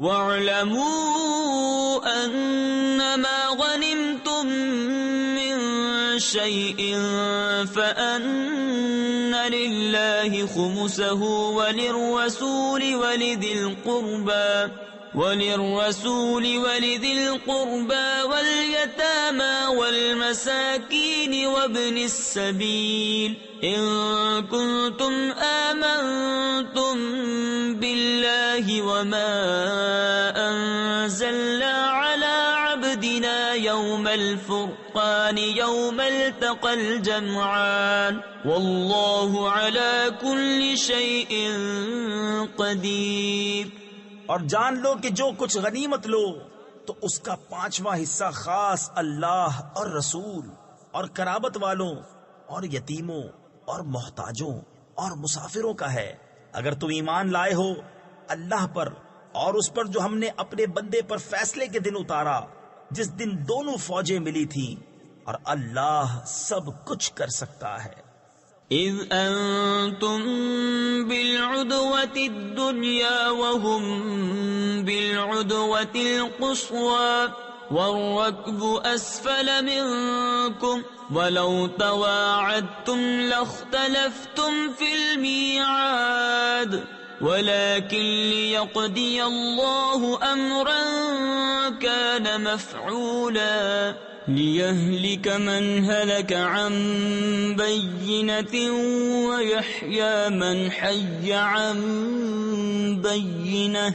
وَاعْلَمُوا أَنَّمَا غَنِمْتُم مِّن شَيْءٍ فَأَنَّ لِلَّهِ خُمُسَهُ وللرسول ولذي القربى واليتامى والمساكين وابن السبيل إن كنتم آمنتم بالله وما أنزلنا على عبدنا يوم الفرقان يوم التقى الجمعان والله على كل شيء قدير۔ اور جان لو کہ جو کچھ غنیمت لو تو اس کا 5واں حصہ خاص اللہ اور رسول اور قرابت والوں اور یتیموں اور محتاجوں اور مسافروں کا ہے، اگر تم ایمان لائے ہو اللہ پر اور اس پر جو ہم نے اپنے بندے پر فیصلے کے دن اتارا، جس دن دونوں فوجیں ملی تھیں، اور اللہ سب کچھ کر سکتا ہے۔ اذ انتم بالعدوة الدنيا وهم بالعدوة القصوى والركب اسفل منكم ولو تواعدتم لاختلفتم في الميعاد ولكن ليقضي الله امرا كان مفعولا ليهلك من هلك عن بينة ويحيى من حي عن بينة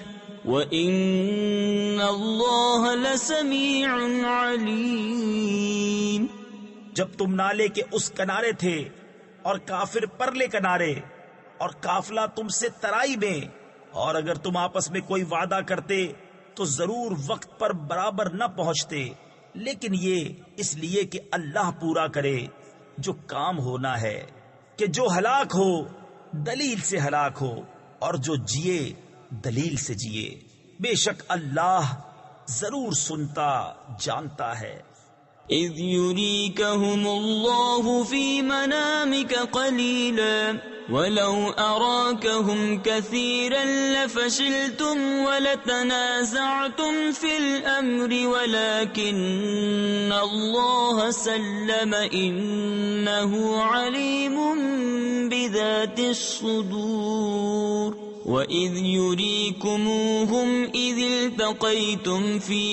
وإن الله لسميع عليم۔ جب تم نالے کے اس کنارے تھے اور کافر پرلے کنارے اور قافلہ تم سے ترائی میں، اور اگر تم آپس میں کوئی وعدہ کرتے تو ضرور وقت پر برابر نہ پہنچتے، لیکن یہ اس لیے کہ اللہ پورا کرے جو کام ہونا ہے، کہ جو ہلاک ہو دلیل سے ہلاک ہو اور جو جیے دلیل سے جیے، بے شک اللہ ضرور سنتا جانتا ہے۔ اذ يريكهم الله في منامك قليلا ولو أراكهم كثيرا لفشلتم ولتنازعتم في الأمر ولكن الله سلم إنه عليم بذات الصدور۔ وَإِذْ يُرِيكُمُوهُمْ إِذِ الْتَقَيْتُمْ فِي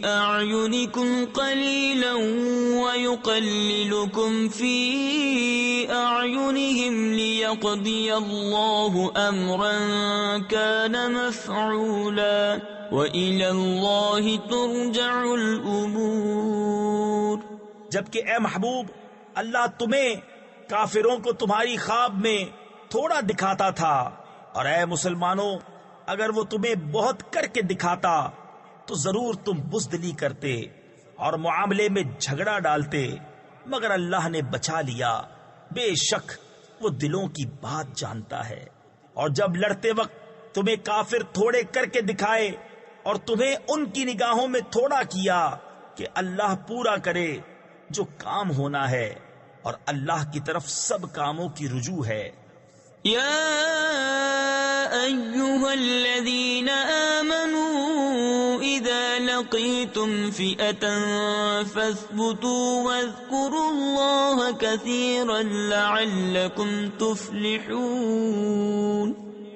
أَعْيُنِكُمْ قَلِيلًا وَيُقَلِّلُكُمْ فِي أَعْيُنِهِمْ لِيَقْضِيَ اللَّهُ أَمْرًا كَانَ مَفْعُولًا وَإِلَى اللَّهِ تُرْجَعُ الْأُمُورُ۔ جبکہ اے محبوب اللہ تمہیں کافروں کو تمہاری خواب میں تھوڑا دکھاتا تھا، اور اے مسلمانوں اگر وہ تمہیں بہت کر کے دکھاتا تو ضرور تم بزدلی کرتے اور معاملے میں جھگڑا ڈالتے، مگر اللہ نے بچا لیا، بے شک وہ دلوں کی بات جانتا ہے۔ اور جب لڑتے وقت تمہیں کافر تھوڑے کر کے دکھائے اور تمہیں ان کی نگاہوں میں تھوڑا کیا، کہ اللہ پورا کرے جو کام ہونا ہے، اور اللہ کی طرف سب کاموں کی رجوع ہے۔ يا أيها الذين آمنوا إذا لقيتم فئة فاثبتوا واذكروا الله كثيرا لعلكم تفلحون۔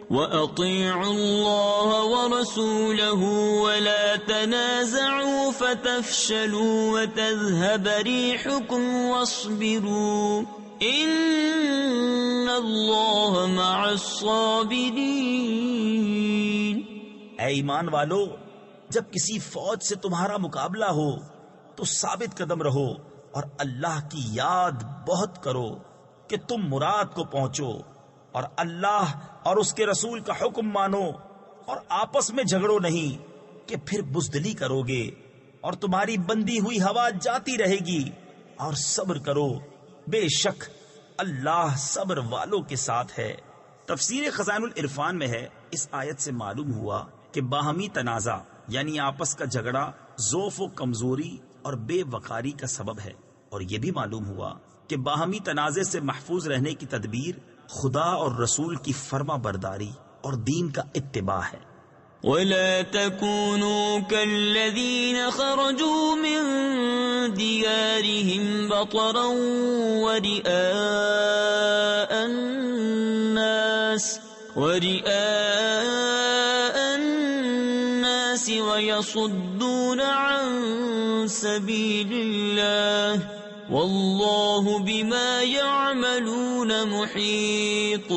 وأطيعوا الله ورسوله ولا تنازعوا فتفشلوا وتذهب ريحكم واصبروا ان اللہ مع الصابرین۔ اے ایمان والو، جب کسی فوج سے تمہارا مقابلہ ہو تو ثابت قدم رہو اور اللہ کی یاد بہت کرو کہ تم مراد کو پہنچو، اور اللہ اور اس کے رسول کا حکم مانو، اور آپس میں جھگڑو نہیں کہ پھر بزدلی کرو گے اور تمہاری بندی ہوئی ہوا جاتی رہے گی، اور صبر کرو، بے شک اللہ صبر والوں کے ساتھ ہے۔ تفسیر خزائن العرفان میں ہے، اس آیت سے معلوم ہوا کہ باہمی تنازع یعنی آپس کا جھگڑا ضعف و کمزوری اور بے وقاری کا سبب ہے، اور یہ بھی معلوم ہوا کہ باہمی تنازع سے محفوظ رہنے کی تدبیر خدا اور رسول کی فرما برداری اور دین کا اتباع ہے۔ ولا تكونوا كالذين خرجوا من ديارهم بطرا ورئاء الناس ويصدون عن سبيل الله والله بما يعملون محيط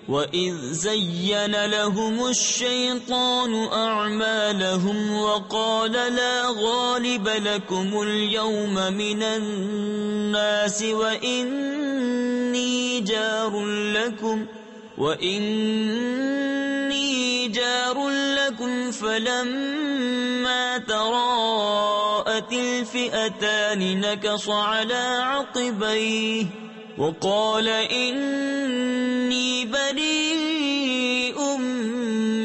وَإِذْ زَيَّنَ لَهُمُ الشَّيْطَانُ أَعْمَالَهُمْ وَقَالَ لَا غَالِبَ لَكُمُ الْيَوْمَ مِنَ النَّاسِ وَإِنِّي جَارٌ لَكُمْ فَلَمَّا تَرَاءَتِ الْفِئَتَانِ نَكَصَ عَلَى عَقِبَيْهِ وقال إني بريء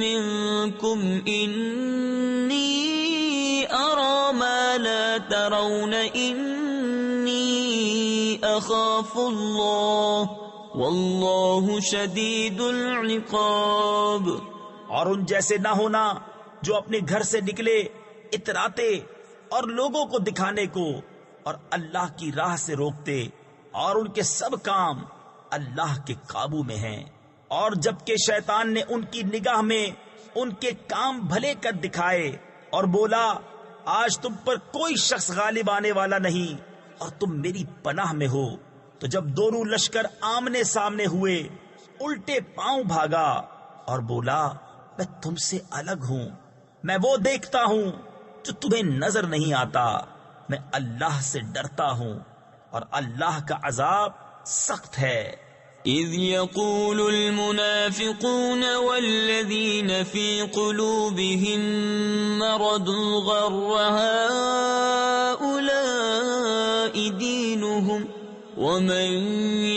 منكم إني أرى ما لا ترون إني أخاف الله والله شديد العقاب. اور ان جیسے نہ ہونا جو اپنے گھر سے نکلے اتراتے اور لوگوں کو دکھانے کو اور اللہ کی راہ سے روکتے، اور ان کے سب کام اللہ کے قابو میں ہیں. اور جبکہ شیطان نے ان کی نگاہ میں ان کے کام بھلے کر دکھائے اور بولا آج تم پر کوئی شخص غالب آنے والا نہیں اور تم میری پناہ میں ہو، تو جب دونوں لشکر آمنے سامنے ہوئے الٹے پاؤں بھاگا اور بولا میں تم سے الگ ہوں، میں وہ دیکھتا ہوں جو تمہیں نظر نہیں آتا، میں اللہ سے ڈرتا ہوں اور اللہ کا عذاب سخت ہے. اذ يقول المنافقون والذين في قلوبهم مرض غر هؤلاء دينهم ومن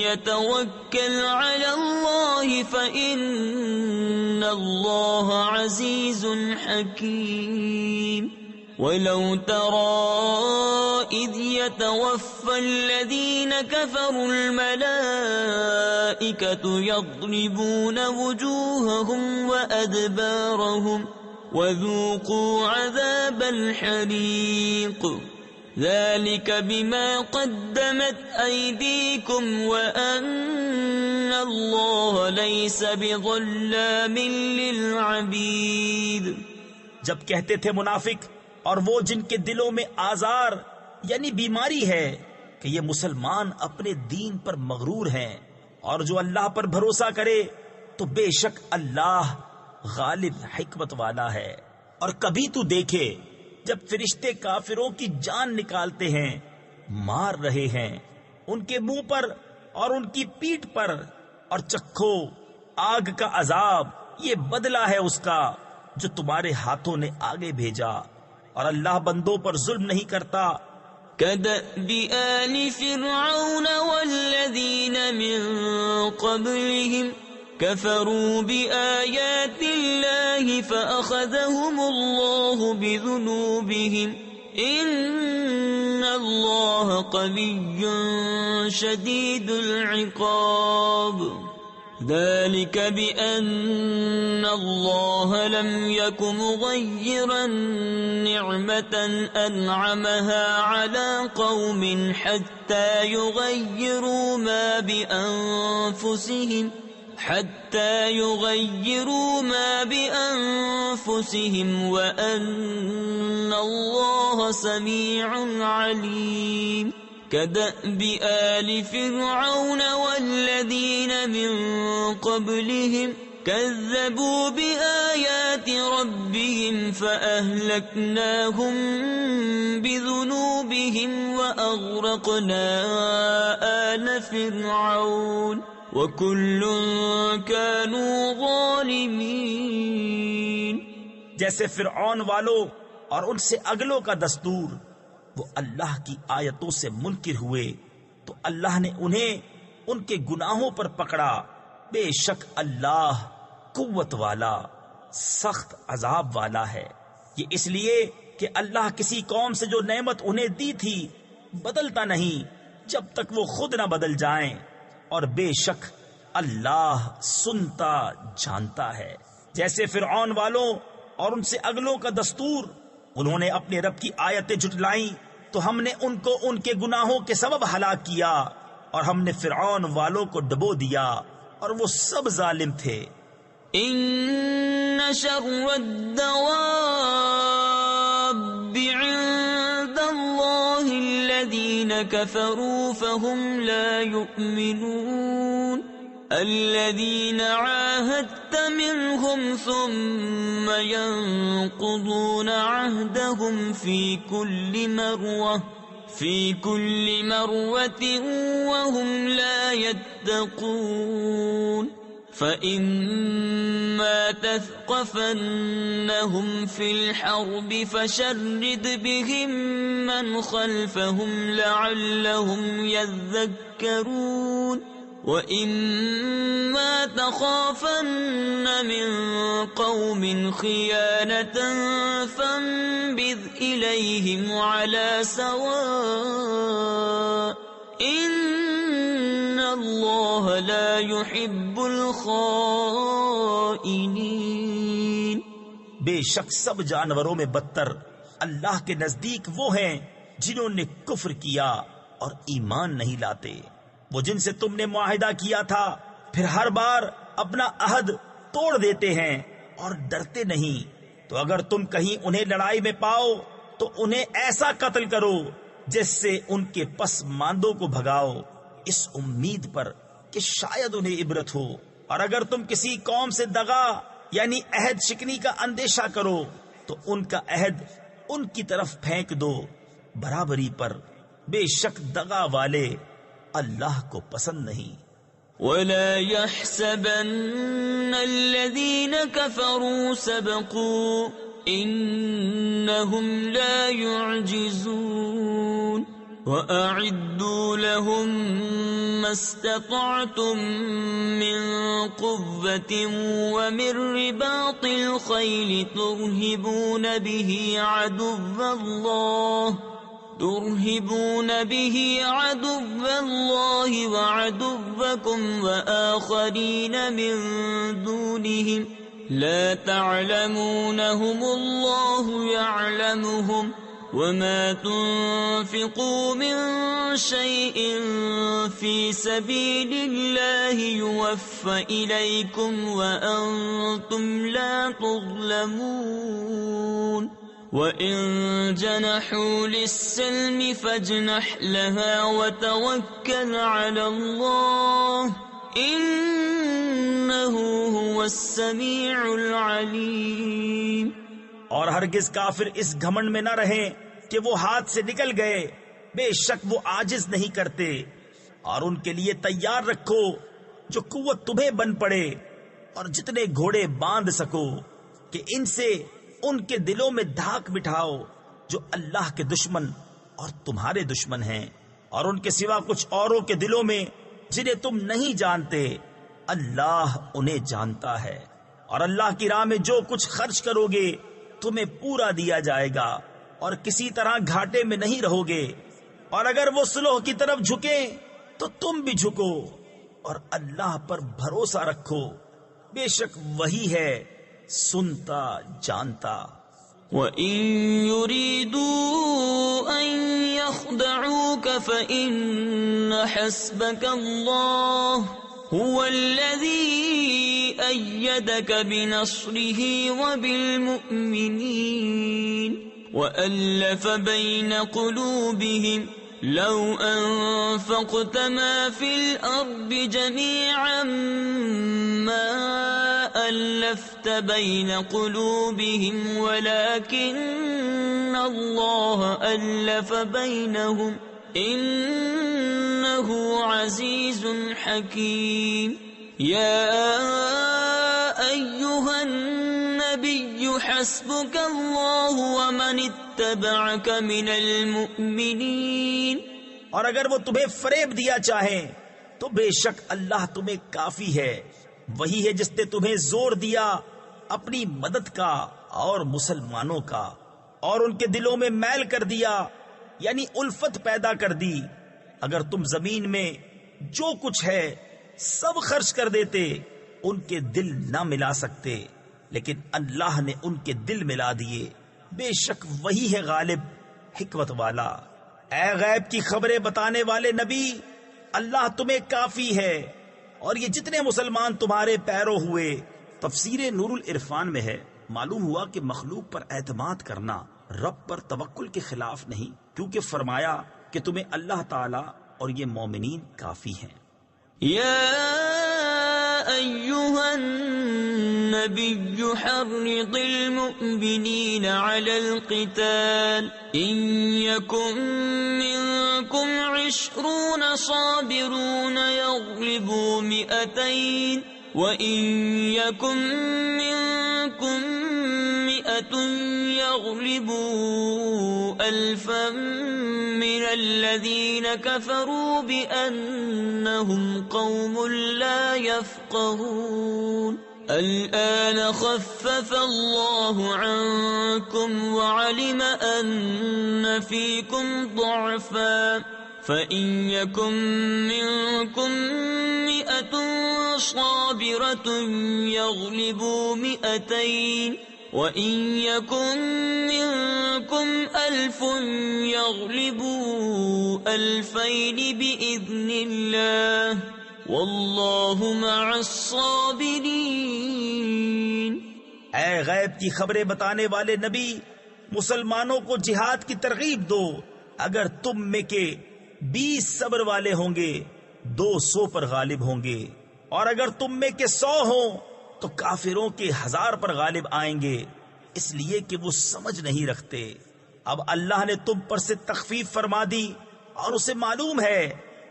يتوكل على الله فإن الله عزيز حكيم. ولو ترى إذ يتوفى الذين كفروا الملائكة يضربون وجوههم وأدبارهم وذوقوا عذاب الحريق ذلك بما قدمت أيديكم وأن الله ليس بظلام للعبيد. جب کہتے تھے منافق اور وہ جن کے دلوں میں آزار یعنی بیماری ہے کہ یہ مسلمان اپنے دین پر مغرور ہیں، اور جو اللہ پر بھروسہ کرے تو بے شک اللہ غالب حکمت والا ہے. اور کبھی تو دیکھے جب فرشتے کافروں کی جان نکالتے ہیں، مار رہے ہیں ان کے منہ پر اور ان کی پیٹھ پر، اور چکھو آگ کا عذاب، یہ بدلہ ہے اس کا جو تمہارے ہاتھوں نے آگے بھیجا، اور اللہ بندوں پر ظلم نہیں کرتا. كدأب آل فرعون والذين من قبلهم كفروا بآيات الله فأخذهم الله بذنوبهم إن الله قوي شديد العقاب. ذلك بأن الله لم يكن مغيرا نعمة أنعمها على قوم حتى يغيروا ما بأنفسهم وأن الله سميع عليم. كدأب آل فرعون والذين من قبلهم كذبوا بآيات ربهم فأهلكناهم بذنوبهم وأغرقنا آل فرعون وكل كانوا ظالمين. جیسے فرعون والوں اور ان سے اگلوں کا دستور، وہ اللہ کی آیتوں سے منکر ہوئے تو اللہ نے انہیں ان کے گناہوں پر پکڑا. بے شک اللہ قوت والا سخت عذاب والا ہے. یہ اس لیے کہ اللہ کسی قوم سے جو نعمت انہیں دی تھی بدلتا نہیں جب تک وہ خود نہ بدل جائیں، اور بے شک اللہ سنتا جانتا ہے. جیسے فرعون والوں اور ان سے اگلوں کا دستور، انہوں نے اپنے رب کی آیتیں جھٹلائیں تو ہم نے ان کو ان کے گناہوں کے سبب ہلاک کیا، اور ہم نے فرعون والوں کو ڈبو دیا اور وہ سب ظالم تھے۔ ان شر الدواب عند اللہ الذین كفروا فهم لا يؤمنون الذين عاهدت منهم ثم ينقضون عهدهم في كل مرة وهم لا يتقون فإما تثقفنهم في الحرب فشرد بهم من خلفهم لعلهم يذكرون وَإِمَّا تَخَافَنَّ مِن قَوْمٍ خِيَانَةً فَانبِذْ إِلَيْهِمْ عَلَى سَوَاءٍ إِنَّ اللَّهَ لَا يُحِبُّ الْخَائِنِينَ۔ بے شک سب جانوروں میں بدتر اللہ کے نزدیک وہ ہیں جنہوں نے کفر کیا اور ایمان نہیں لاتے، وہ جن سے تم نے معاہدہ کیا تھا پھر ہر بار اپنا عہد توڑ دیتے ہیں اور ڈرتے نہیں، تو اگر تم کہیں انہیں لڑائی میں پاؤ تو انہیں ایسا قتل کرو جس سے ان کے پس ماندوں کو بھگاؤ، اس امید پر کہ شاید انہیں عبرت ہو۔ اور اگر تم کسی قوم سے دغا یعنی عہد شکنی کا اندیشہ کرو تو ان کا عہد ان کی طرف پھینک دو برابری پر، بے شک دغا والے اللہ کو پسند نہیں۔ وَلَا يَحْسَبَنَّ الَّذِينَ كَفَرُوا سَبَقُوا إِنَّهُمْ لَا يُعْجِزُونَ وَأَعِدُّوا لَهُم مَّا اسْتَطَعْتُم مِّن قُوَّةٍ وَمِن رِّبَاطِ الْخَيْلِ تُرْهِبُونَ به عدو الله وعدوكم وآخرين من دونهم لا تعلمونهم الله يعلمهم وما تنفقوا من شيء في سبيل الله يوفى إليكم وأنتم لا تظلمون وَإِن جَنَحُوا لِلسَّلْمِ فَاجْنَحْ لَهَا وَتَوَكَّلْ عَلَى اللَّهِ إِنَّهُ هُوَ السَّمِيعُ الْعَلِيمُ۔ اور ہرگز کافر اس گھمنڈ میں نہ رہیں کہ وہ ہاتھ سے نکل گئے، بے شک وہ عاجز نہیں کرتے، اور ان کے لیے تیار رکھو جو قوت تمہیں بن پڑے اور جتنے گھوڑے باندھ سکو کہ ان سے ان کے دلوں میں دھاک بٹھاؤ جو اللہ کے دشمن اور تمہارے دشمن ہیں، اور ان کے سوا کچھ اوروں کے دلوں میں جنہیں تم نہیں جانتے، اللہ انہیں جانتا ہے۔ اور اللہ کی راہ میں جو کچھ خرچ کرو گے تمہیں پورا دیا جائے گا اور کسی طرح گھاٹے میں نہیں رہو گے، اور اگر وہ صلح کی طرف جھکیں تو تم بھی جھکو، اور اللہ پر بھروسہ رکھو، بے شک وہی ہے سنتا جانتا۔ وَإِن يُرِيدُوا أَن يَخْدَعُوكَ فَإِنَّ حَسْبَكَ اللَّهُ هُوَ الَّذِي أَيَّدَكَ بِنَصْرِهِ وَبِالْمُؤْمِنِينَ وَأَلَّفَ بَيْنَ قُلُوبِهِمْ لَوْ أَنفَقْتَ مَا فِي الْأَرْضِ جَمِيعًا مَا أَلَّفْتَ بَيْنَ قُلُوبِهِمْ وَلَكِنَّ اللَّهَ أَلَّفَ بَيْنَهُمْ إِنَّهُ عَزِيزٌ حَكِيمٌ يَا أَيُّهَا النَّبِيُّ حَسْبُكَ اللَّهُ وَمَنِ اتَّبَعَكَ مِنَ الْمُؤْمِنِينَ۔ اور اگر وہ تمہیں فریب دیا چاہیں تو بے شک اللہ تمہیں کافی ہے، وہی ہے جس نے تمہیں زور دیا اپنی مدد کا اور مسلمانوں کا، اور ان کے دلوں میں میل کر دیا یعنی الفت پیدا کر دی۔ اگر تم زمین میں جو کچھ ہے سب خرچ کر دیتے ان کے دل نہ ملا سکتے، لیکن اللہ نے ان کے دل ملا دیے، بے شک وہی ہے غالب حکمت والا۔ اے غیب کی خبریں بتانے والے نبی، اللہ تمہیں کافی ہے اور یہ جتنے مسلمان تمہارے پیرو ہوئے۔ تفسیر نور العرفان میں ہے، معلوم ہوا کہ مخلوق پر اعتماد کرنا رب پر توکل کے خلاف نہیں، کیونکہ فرمایا کہ تمہیں اللہ تعالی اور یہ مومنین کافی ہیں۔ يا أيها النبي حرض المؤمنين على القتال إن يكن منكم 20 صابرون يغلبوا 200 وإن يكن منكم 100 يغلبوا 1000 من الذين كفروا بأنهم قوم لا يفقهون الآن خفف الله عنكم وعلم أن فيكم ضعفا فإن يكن منكم 100 صابرة يغلبوا 200 وَإِن يَكُن مِّنكُمْ 1000 يَغْلِبُوا 2000 بِإِذْنِ اللَّهِ وَاللَّهُ مَعَ الصَّابِرِينَ۔ اے غیب کی خبریں بتانے والے نبی، مسلمانوں کو جہاد کی ترغیب دو۔ اگر تم میں کے 20 صبر والے ہوں گے 200 پر غالب ہوں گے، اور اگر تم میں کے 100 ہوں تو کافروں کے 1000 پر غالب آئیں گے، اس لیے کہ وہ سمجھ نہیں رکھتے۔ اب اللہ نے تم پر سے تخفیف فرما دی اور اسے معلوم ہے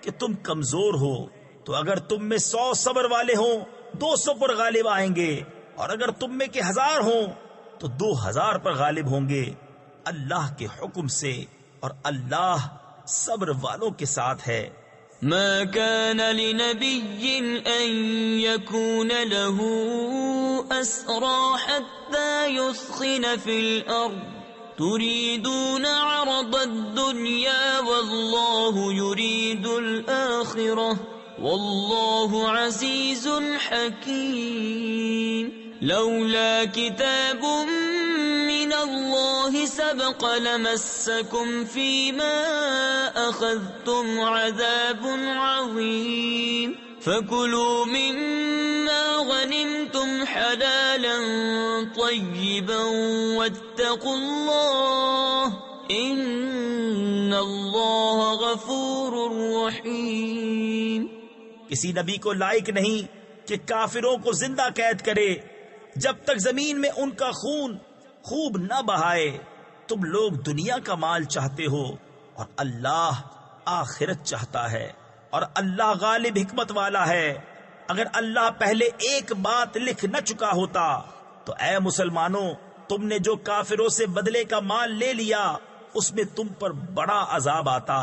کہ تم کمزور ہو، تو اگر تم میں 100 صبر والے ہوں 200 پر غالب آئیں گے، اور اگر تم میں کے 1000 ہوں تو 2000 پر غالب ہوں گے اللہ کے حکم سے، اور اللہ صبر والوں کے ساتھ ہے۔ ما كان لنبي أن يكون له أسرى حتى يثخن في الأرض تريدون عرض الدنيا والله يريد الآخرة والله عزيز حكيم لولا كتاب من الله سبق لمسكم فيما أخذتم عذاب عظيم فكلوا مما غنمتم حلالا طيبا واتقوا الله إن الله غفور رحيم۔ کسی نبی کو لائق نہیں کہ کافروں کو زندہ قید کرے جب تک زمین میں ان کا خون خوب نہ بہائے۔ تم لوگ دنیا کا مال چاہتے ہو اور اللہ آخرت چاہتا ہے، اور اللہ غالب حکمت والا ہے۔ اگر اللہ پہلے ایک بات لکھ نہ چکا ہوتا تو اے مسلمانوں، تم نے جو کافروں سے بدلے کا مال لے لیا اس میں تم پر بڑا عذاب آتا۔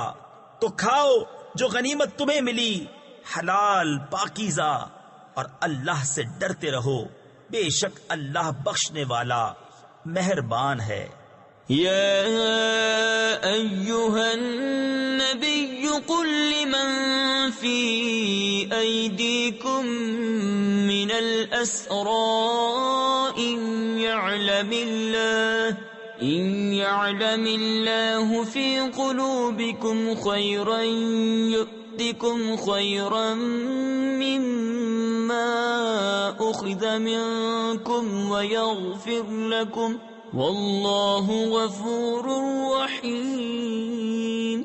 تو کھاؤ جو غنیمت تمہیں ملی، حلال پاکیزہ، اور اللہ سے ڈرتے رہو، بے شک اللہ بخشنے والا مہربان ہے۔ يا أيها النبي قل لمن في أيديكم من الأسرى إن يعلم الله في قلوبكم خيرا يؤتكم خيرا مما أخذ منكم ويغفر لكم والله غفور رحيم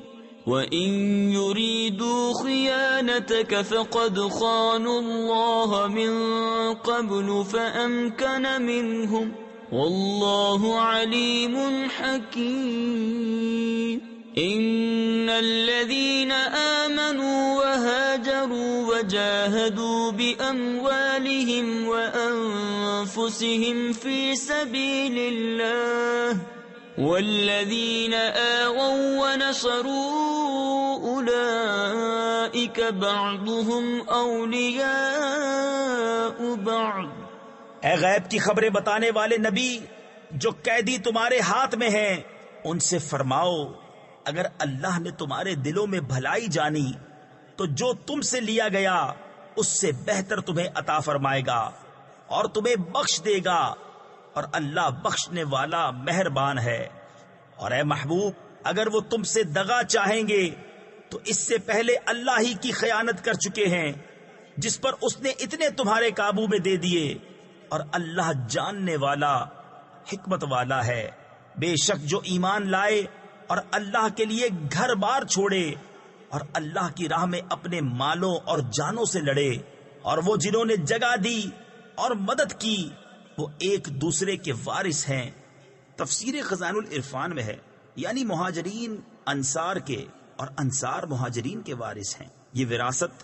وإن يريدوا خيانتك فقد خانوا الله من قبل فأمكن منهم والله عليم حكيم إن الذين آمنوا وهاجروا وجاهدوا بأموالهم وأنفسهم في سبيل الله والذين آووا ونصروا أولئك بعضهم أولياء بعض۔ اے غیب کی خبریں بتانے والے نبی، جو قیدی تمہارے ہاتھ میں ہیں ان سے فرماؤ، اگر اللہ نے تمہارے دلوں میں بھلائی جانی تو جو تم سے لیا گیا اس سے بہتر تمہیں عطا فرمائے گا اور تمہیں بخش دے گا، اور اللہ بخشنے والا مہربان ہے۔ اور اے محبوب، اگر وہ تم سے دغا چاہیں گے تو اس سے پہلے اللہ ہی کی خیانت کر چکے ہیں، جس پر اس نے اتنے تمہارے قابو میں دے دیے، اور اللہ جاننے والا حکمت والا ہے۔ بے شک جو ایمان لائے اور اللہ کے لیے گھر بار چھوڑے اور اللہ کی راہ میں اپنے مالوں اور جانوں سے لڑے، اور وہ جنہوں نے جگہ دی اور مدد کی، وہ ایک دوسرے کے وارث ہیں۔ تفسیر خزائن العرفان میں ہے، یعنی مہاجرین انصار کے اور انصار مہاجرین کے وارث ہیں۔ یہ وراثت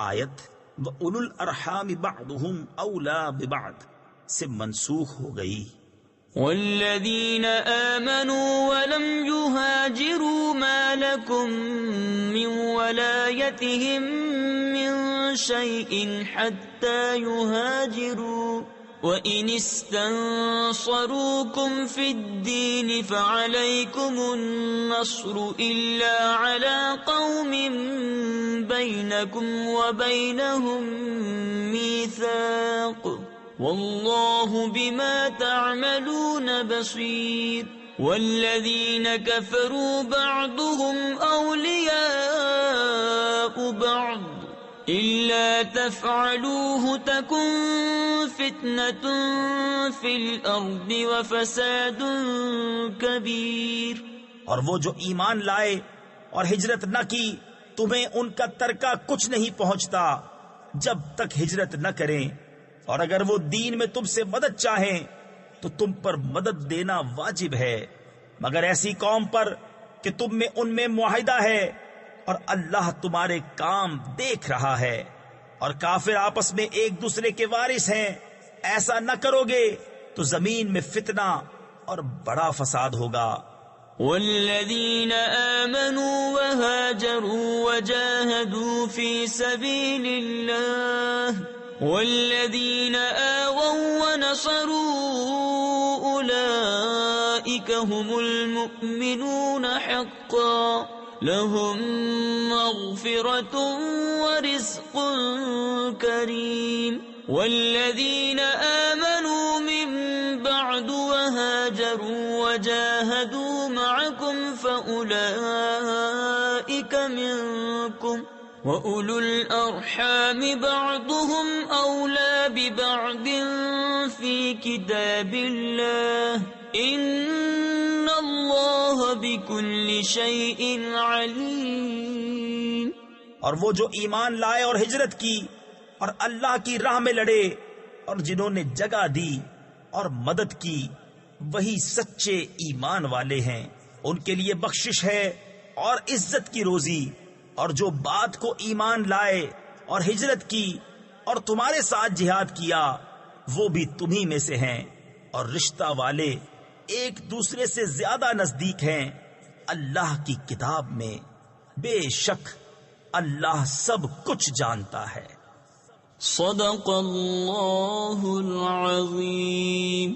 آیت وَأُولُو الْأَرْحَامِ بَعْضُهُمْ أَوْلَى بِبَعْضٍ سے منسوخ ہو گئی۔ والذین آمنوا ولم يهاجروا ما لكم من ولایتهم من شيء حتى يهاجروا وإن استنصروكم في الدين فعليكم النصر إلا على قوم بينكم وبينهم ميثاق والله بما تعملون بصير والذين كفروا بعضهم أولياء بعض إلا تفعلوه تكن فتنة في الأرض وفساد كبير۔ اور وہ جو ایمان لائے اور ہجرت نہ کی، تمہیں ان کا ترکہ کچھ نہیں پہنچتا جب تک ہجرت نہ کریں، اور اگر وہ دین میں تم سے مدد چاہیں تو تم پر مدد دینا واجب ہے، مگر ایسی قوم پر کہ تم میں ان میں معاہدہ ہے اور اللہ تمہارے کام دیکھ رہا ہے، اور کافر آپس میں ایک دوسرے کے وارث ہیں۔ ایسا نہ کرو گے تو زمین میں فتنہ اور بڑا فساد ہوگا۔ والذین آمنوا وهاجروا وجاهدوا في سبيل الله والذین آووا ونصروا أولئك هم المؤمنون حقا لهم مغفرة ورزق كريم۔ والذین آمنوا من بعد وهاجروا وجاهدوا معكم فأولئك منكم وَأُولُو الْأَرْحَامِ بَعْضُهُمْ أَوْلَى بِبَعْضٍ فِي كِتَابِ اللَّهِ إِنَّ اللَّهَ بِكُلِّ شَيْءٍ عَلِيمٌ۔ اور وہ جو ایمان لائے اور ہجرت کی اور اللہ کی راہ میں لڑے، اور جنہوں نے جگہ دی اور مدد کی، وہی سچے ایمان والے ہیں، ان کے لیے بخشش ہے اور عزت کی روزی۔ اور جو بات کو ایمان لائے اور ہجرت کی اور تمہارے ساتھ جہاد کیا، وہ بھی تمہیں میں سے ہیں، اور رشتہ والے ایک دوسرے سے زیادہ نزدیک ہیں اللہ کی کتاب میں۔ بے شک اللہ سب کچھ جانتا ہے۔ صدق اللہ العظیم۔